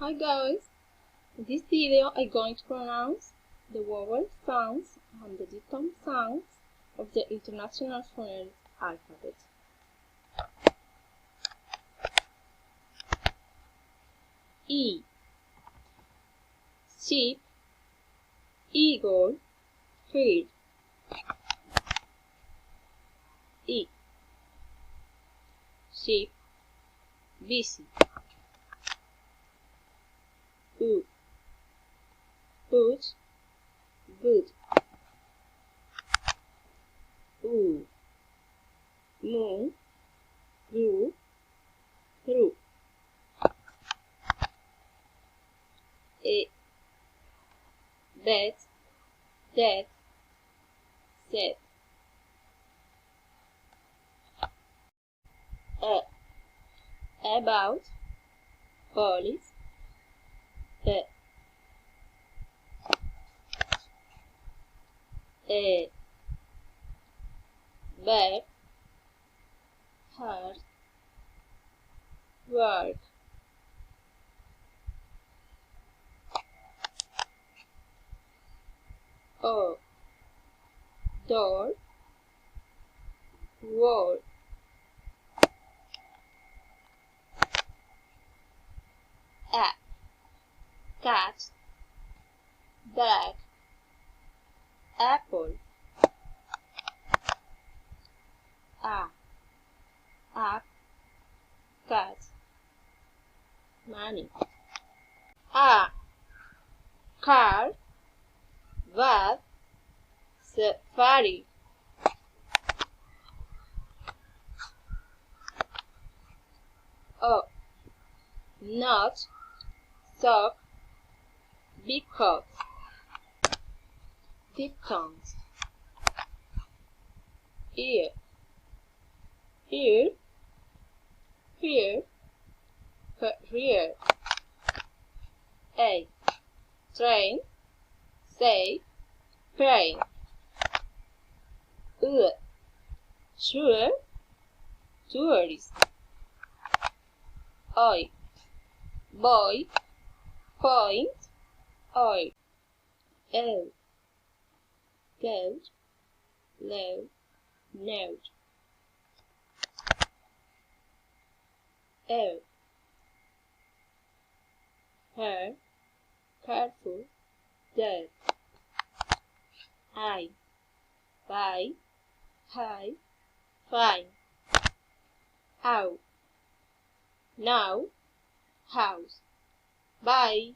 Hi guys! In this video I'm going to pronounce the vowel sounds and the diphthong sounds of the International Phonetics alphabet. E. Sheep, eagle, bird. E. Sheep, busy. U. Boot, good. U. Moon, grew, through. A. Bed, dead, said. A. About, police. A. Bed, heart, work. O. Door, wall. A. Cat, bag, apple. A. Up, cat, money. A. Car, bus, safari. O. Not, sock, big coat. Diphthongs. Ear, ear, here, rear. A. Train, say, train. Sure, tourist. Oi. Boy, point, oil. L. Goat, low, note. O. Her, careful, dead. I. Buy, high, fine. Ow. Now, house. Bye.